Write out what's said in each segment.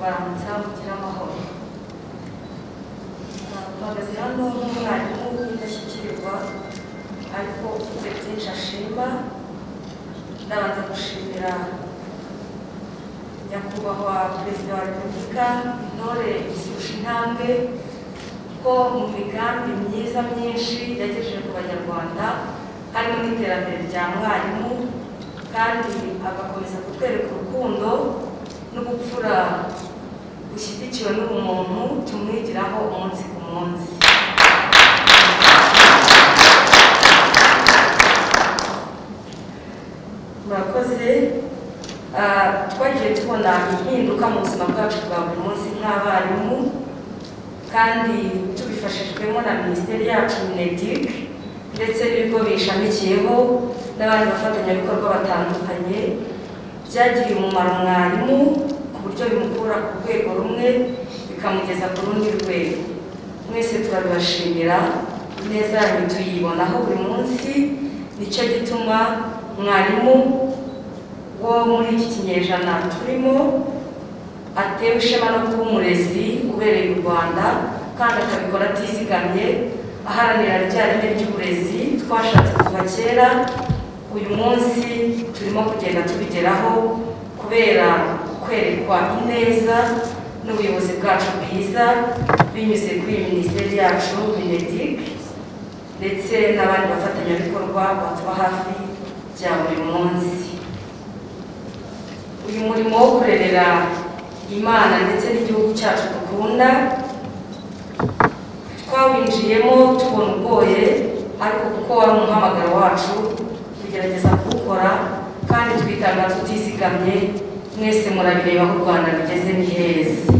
kubaramutsa kugira amahoro. Mpagaze hano nk'umwarimu w'indashyikirwa ariko ufite byinshi ashima. Ndabanza gushimira nyakubahwa Perezida wa Repubulika Intore Izirusha Intambwe ko mu migambi myiza myinshi yagejeje ku Banyarwanda harimo n'iterambere rya mwarimu, kandi agakomeza kutwereka urukundo n'ubupfura bushyigikiwe n'ubumuntu tumwigiraho umunsi ku munsi. Murakoze. Twagiye tubona impinduka mu buzima bwacu bwa buri munsi nk'abarimu, kandi tubifashijwemo na Minisiteri yacu MINEDIC ndetse n'ibigo bishamikiyeho n'abandi bafatanyabikorwa batandukanye. Byagiriye umumaro mwarimu ku buryo bimukura ku rwego rumwe bikamugeza ku rundi rwego. Mwese turabibashimira, neza yanyu tuyibonaho buri munsi. Nicyo gituma mwarimu wo muri iki kinyejana turimo atewe ishema no kuba umurezi ubereye u Rwanda, kandi akabikora atizigamye, aharanira rya reme ry'uburezi twashatse kuva kera. Uyu munsi turimo kugenda tubigeraho kubera kwerekwa ineza n'ubuyobozi bwacu bwiza binyuze kuri Minisiteri yacu MINEDIC ndetse n'abandi bafatanyabikorwa batuba hafi bya buri munsi. Uyu murimo wo kurerera Imana ndetse n'igihugu cyacu dukunda twawinjiyemo tubona ugoye, ariko kuko wari umuhamagaro wacu tugerageza kuwukora kandi twitanga tutizigamye. Mwese murabireba ko u Rwanda rugeze ni heza.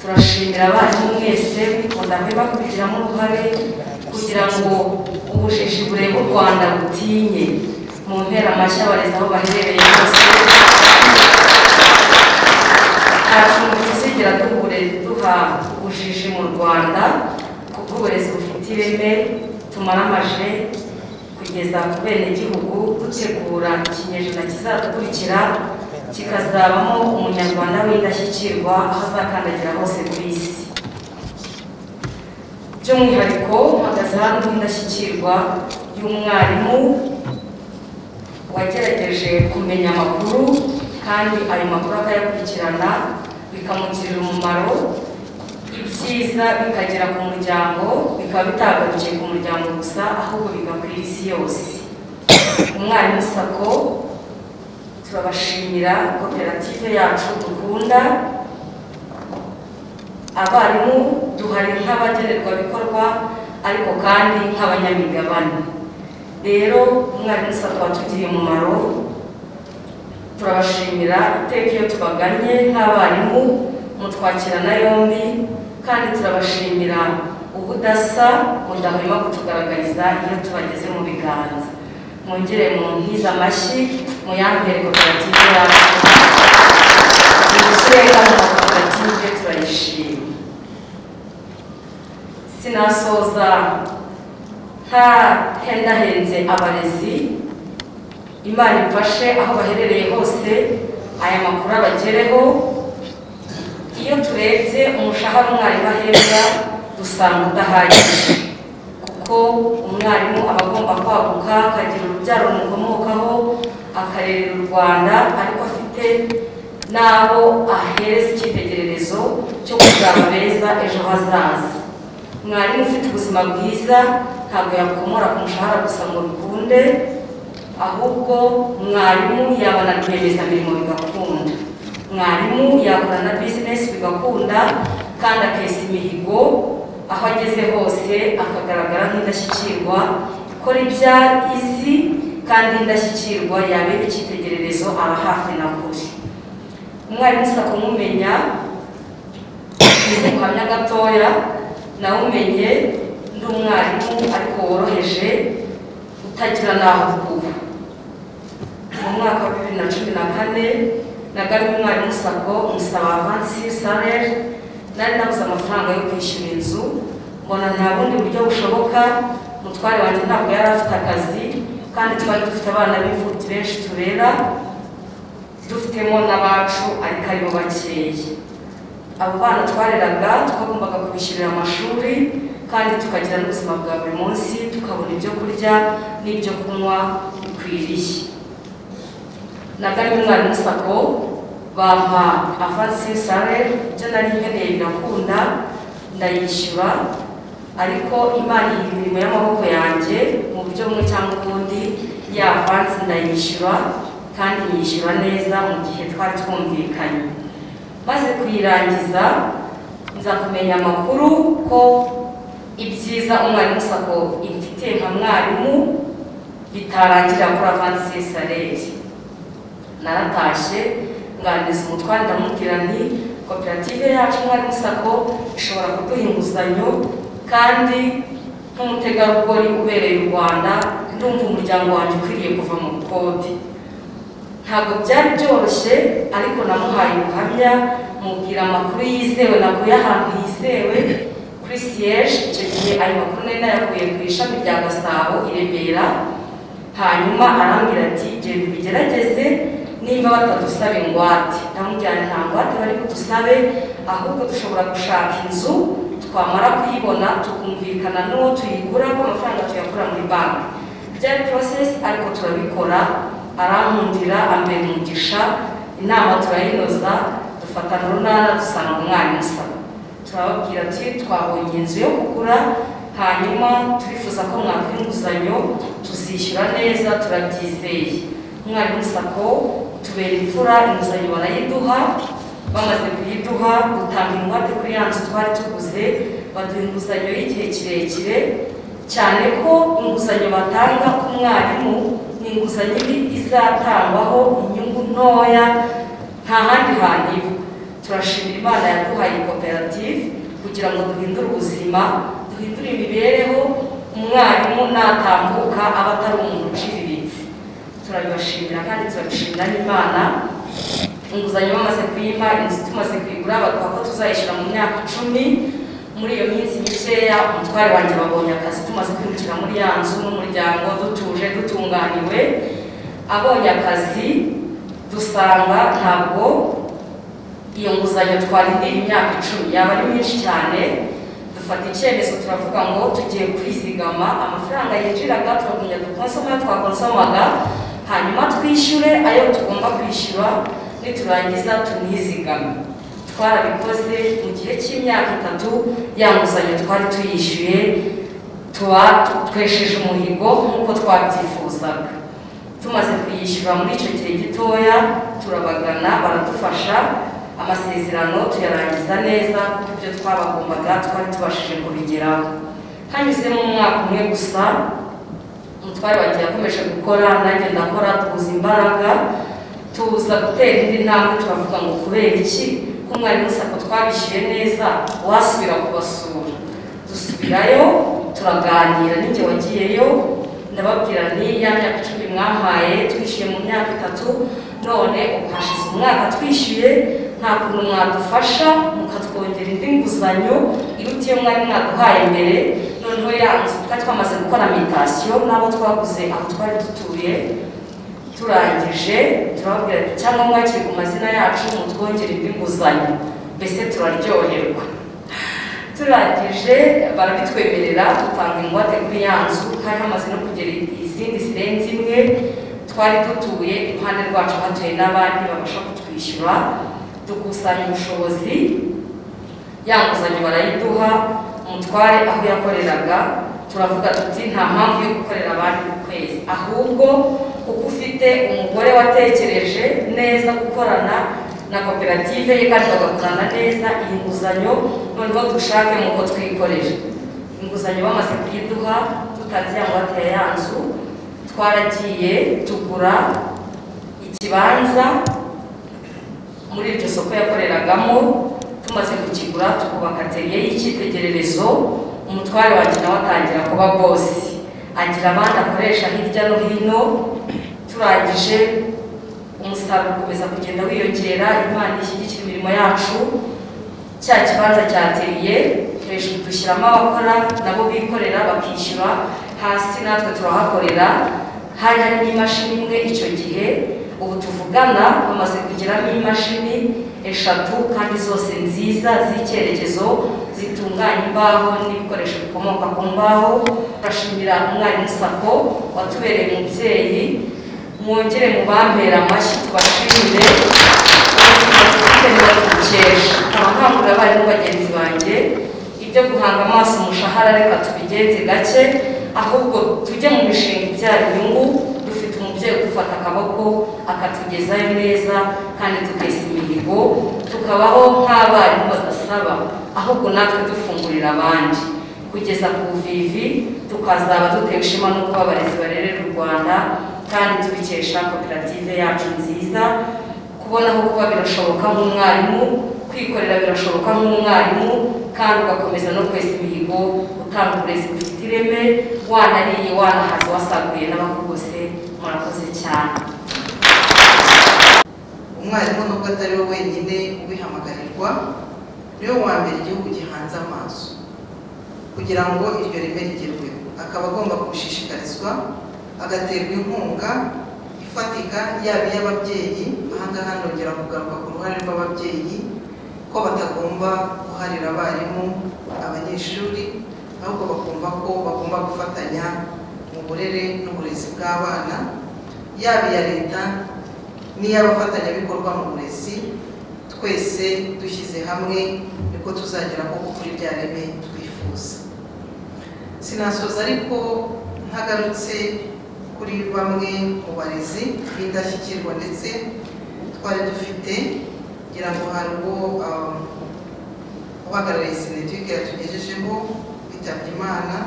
Turashimira abarimu mwese mwikunda mweba kubigiramo uruhare kugira ngo ubujiji burebe u Rwanda butinye. Mu mpera amashyi abarezi aho baherereye hose. Ntacu tuzigera duha ubujiji mu Rwanda, kuko uburezi bufite ireme tumaramaje kugeza ku benegihugu, dutegura ikinyejana kizadukurikira kikazabamo umunyarwanda w'indashyikirwa aho azakandagira hose ku isi. By'umwihariko mpagaze hano nk'indashyikirwa y'umwarimu wagerageje kumenya amakuru, kandi ayo makuru akayakurikirana bikamugirira umumaro. Ibyiza bikagera ku muryango, bikaba bitagarukiye ku muryango gusa, ahubwo bigakwira isi yose. Umwarimu Sako turabashimira koperative yacu dukunda. Abarimu duhari nk'abagenerwabikorwa ariko kandi nk'abanyamigabane. Rero umwarimu Sako watugiriye umumaro, turabashimira iteka iyo tubaganye nk'abarimu mutwakirana yombi, kandi turabashimira ubudasa mudahwema kutugaragariza iyo tubageze mu biganza. Mwongere mu nkiza amashyi muyampere koperative yacu. Ibishyireka mu koperative turayishima. Sinasoza ntahendahenze abarezi. Imana imfashe aho baherereye hose aya makuru abagereho. Iyo turebye umushahara umwarimu ahembwa dusanga udahagije, kuko umwarimu aba agomba kwaguka akagira urubyaro rumukomokaho akarerera u Rwanda, ariko afite n'abo ahereza icyitegererezo cyo kuzaba beza ejo hazaza. Mwarimu ufite ubuzima bwiza ntabwo yakomora ku mushahara gusa ngo bikunde, ahubwo mwarimu yabona rwiyemezamirimo bigakunda. Mwarimu yakora na business bigakunda, kandi akesa imihigo aho ageze hose akagaragara nk'indashyikirwa, ikora ibya izi kandi indashyikirwa yabera icyitegererezo aba hafi na kure. Umwarimu Sako mumenya ubuhamya gatoya, nawe umenye ndi umwarimu ariko woroheje utagira naho kuba. Mu mwaka wa 2014 nagannye umwarimu Sako musaba avansi salaire. Nari nabuze amafaranga yo kwishyura inzu, mbona nta bundi buryo bushoboka. Mutware wanjye ntabwo yari afite akazi, kandi twari dufite abana b'imfubyi benshi turera, dufitemo n'abacu ariko aribo bakeya. abo bana twareraga twagombaga kubishyurira amashuri kandi tukagira n'ubuzima bwa buri munsi, tukabona ibyo kurya n'ibyo kunywa bikwiriye. Nagannye umwarimu Sako bampa avance salaire, ibyo nari nkeneye birakunda ndayishyura, ariko Imana iri imirimo y'amaboko yanjye mu buryo bumwe cyangwa ubundi, ya avance ndayishyura kandi nyishyura neza mu gihe twari twumvikanye. Maze kuyirangiza nza kumenya amakuru ko ibyiza umwarimu Sako imfitiye nka mwarimu bitarangira kuri avance salaire. Naratashye nganiriza umutware ndamubwira nti koperative yacu umwarimu Sako ishobora kuduha inguzanyo, kandi nk'umutegarugori ubereye u Rwanda ndumva umuryango wanjye ukwiriye kuva mu bukode. Ntabwo byari byoroshye, ariko namuhaye ubuhamya, mubwira amakuru yizewe nakuye ahantu hizewe kuri siège. Icyo gihe ayo makuru nari nayakuye ku ishami rya Gasabo i Remera. Hanyuma arambwira ati genda ubigerageze, nimba batadusaba ingwate. Ndamubwira nta ngwate bari budusabe, ahubwo dushobora gushaka inzu, twamara kuyibona tukumvikana n'uwo tuyigura ko amafaranga tuyakura muri banki. Byari process, ariko turabikora. Arankundira, ambera umugisha, inama turayinoza, dufatana urunana dusanga umwarimu Sako. Turababwira ati twabonye inzu yo kugura, hanyuma turifuza ko mwaka inguzanyo tuzishyura neza, turabyizeye. Umwarimu Sako tubera imfura, inguzanyo barayiduha. Bamaze kuyiduha dutanga ingwate kuri ya nzu twari tuguze, baduha inguzanyo y'igihe kirekire, cyane ko inguzanyo batanga ku mwarimu ni inguzanyo izatangwaho inyungu ntoya, nta handi hantu iba. Turashimira Imana yaduhaye koperative kugira ngo duhindure ubuzima, duhindure imibereho, umwarimu natambuka aba atari umuntu uciriritse. Turabibashimira kandi turabishimira n'Imana. Inguzanyo bamaze kuyimpa, inzu tumaze kuyigura, bavuga ko tuzayishyura mu myaka 10. Muri iyo minsi mikeya umutware wanjye babonye akazi, tumaze kwinjira muri ya nzu n'umuryango dutuje dutunganiwe. Abonye akazi dusanga ntabwo iyo nguzanyo twarindira imyaka 10 yaba ari myinshi cyane. Dufata icyemezo turavuga ngo tugiye kwizigama, amafaranga yinjiraga turagumya dukonsoma twakonsomaga, hanyuma twishyure ayo tugomba kwishyura, niturangiza tunizigame. Twarabikoze mu gihe cy'imyaka 3, ya nguzanyo twari tuyishyuye tuba twesheje umuhigo nk'uko twabyifuzaga. Tumaze kuyishyura muri icyo gihe gitoya, turabagana baradufasha, amasezerano tuyarangiza neza, kuko ibyo twabagombaga twari tubashije kubigeraho. Hanyuze mu mwaka umwe gusa, umutware wanjye yakomeje gukora, nanjye ndakora, tubuza imbaraga, tuza gutera indi ntambwe. Turavuga ngo kubera iki ko umwarimu Sako twabishyuye neza wasubira kubasura? Dusubirayo turaganira, ninjye wagiyeyo, ndababwira nti ya myaka 10 mwampaye twishyuye mu myaka 3, none ukashize umwaka twishyuye, nta kuntu mwadufasha mukatwongera indi nguzanyo iruta iyo mwari mwaduhaye mbere. Noneho ya nzu twari twamaze gukora mutation n'abo twaguze aho twari dutuye, turangije turababwira ati cyangwa mwakire ku mazina yacu mutwongere indi nguzanyo, mbese turaryoherwa. Turangije barabitwemerera, dutanga ingwate kuri ya nzu, kandi hamaze no kugera izindi zirenze imwe. Twari dutuye iruhande rwacu hatuye n'abandi babasha kutwishyura, dukusanya ubushobozi, ya nguzanyo barayiduha. Umutware aho yakoreraga turavuga tuti nta mpamvu yo gukorera abandi ku kwezi, ahubwo kuko ufite umugore watekereje neza gukorana na koperative ye kandi bagakorana neza, iyi nguzanyo noneho dushake muko twikoreje. Inguzanyo bamaze kuyiduha, tutanze ya ngwate ya nzu, twaragiye tugura ikibanza muri iryo soko yakoreragamo. Tumaze kukigura tukubaka atelier y'icyitegererezo. Umutware wanjye nawe atangira kuba bosi, agira abandi akoresha hirya no hino. Turangije umusaruro ukomeza kugenda wiyongera, Imana ishyigikira imirimo yacu. Cya kibanza cya atelier hejuru dushyiramo abakora nabo bikorera bakishyura, hasi natwe turahakorera. Hari n'imashini imwe icyo gihe, ubu tuvugana bamaze kugeramo imashini 3 kandi zose nziza z'icyerekezo zitunganya imbaho n'ibikoresho bikomoka ku mbaho. Turashimira umwarimu Sako watubereye umubyeyi, mwongere mu bampera amashyi tubashimire tukesha. Abahangura abarimu bagenzi banjye, ibyo guhanga amaso umushahara reka tubigenze gake, ahubwo tujye mu mishinga ibyara inyungu. Dufite umubyeyi udufata akaboko akatugezayo neza kandi tukesa imihigo, tukabaho nk'abarimu badasaba, ahubwo natwe dufungurira abandi kugeza ku buvivi, tukazaba dutewe ishema no kuba abarezi barerera u Rwanda kandi tubikesha koperative yacu nziza. Kubona aho kuba birashoboka nk'umwarimu, kwikorera birashoboka nk'umwarimu, kandi ugakomeza no kwesa imihigo, utanga uburezi bufite ireme, wanariye wanahaze wasaguye n'abakugose. Murakoze cyane. Umwarimu nubwo atari we wenyine ubihamagarirwa, niwe wa mbere igihugu gihanze amaso kugira ngo iryo reme rigerweho. Akaba agomba kubishishikarizwa, agaterwa inkunga ifatika, yaba iy'ababyeyi. Ahangaha nongera kugaruka ku ruhare rw'ababyeyi ko batagomba guharira abarimu abanyeshuri, ahubwo bakumva ko bagomba gufatanya mu burere n'uburezi bw'abana, yaba iya leta n'iy'abafatanyabikorwa mu burezi. Twese dushyize hamwe niko tuzagera koko kuri rya reme twifuza. Sinasoza ariko ntagarutse kuri bamwe mu barezi b'indashyikirwa ndetse twari dufite, ngira ngo hari uwo uhagarariye Sinedike yatugejejeho bitabye Imana.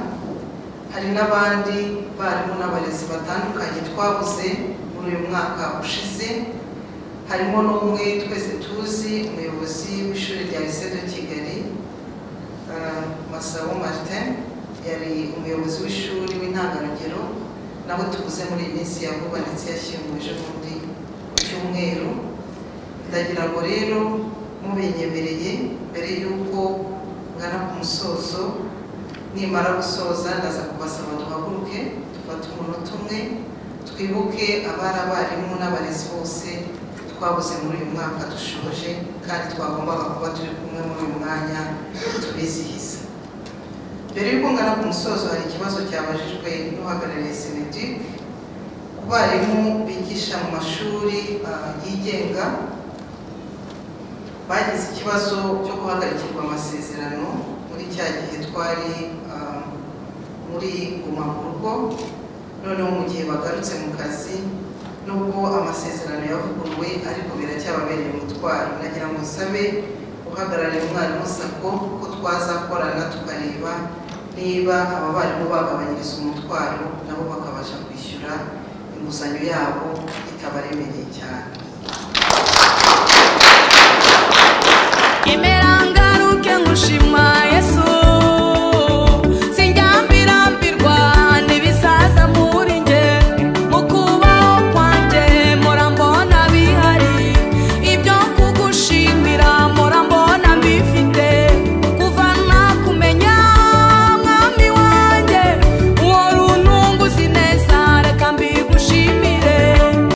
Hari n'abandi barimu n'abarezi batandukanye twabuze muri uyu mwaka ushize. Harimo n'umwe twese tuzi, umuyobozi w'ishuri rya Lycée de Kigali, Masabo Martin, yari umuyobozi w'ishuri w'intangarugero, nawe tubuze muri iyi minsi ya vuba ndetse yashyinguwe muri cyumweru. Ndagira ngo rero mubinyemereye mbere y'uko ngana ku musozo, nimara gusoza ndaza kubasaba duhaguruke dufate umunota umwe twibuke abari abarimu n'abarezi bose twabuze muri uyu mwaka dushoje, kandi twagombaga kuba turi kumwe muri uyu mwanya tubizihiza. Mbere y'uko ngana ku musozo, hari ikibazo cyabajijwe n'uhagarariye Sinedike ku barimu bigisha mu mashuri yigenga bagize ikibazo cyo guhagarikirwa amasezerano muri cya gihe twari muri Guma mu Rugo. Noneho mu gihe bagarutse mu kazi, nubwo amasezerano yavuguruwe ariko biracyababereye umutwaro. Nagira ngo nsabe uhagarariye umwarimu Sako ko twazakorana tukareba niba aba barimu bagabanyiriza umutwaro nabo bakabasha kwishyura inguzanyo yabo itabaremereye cyane.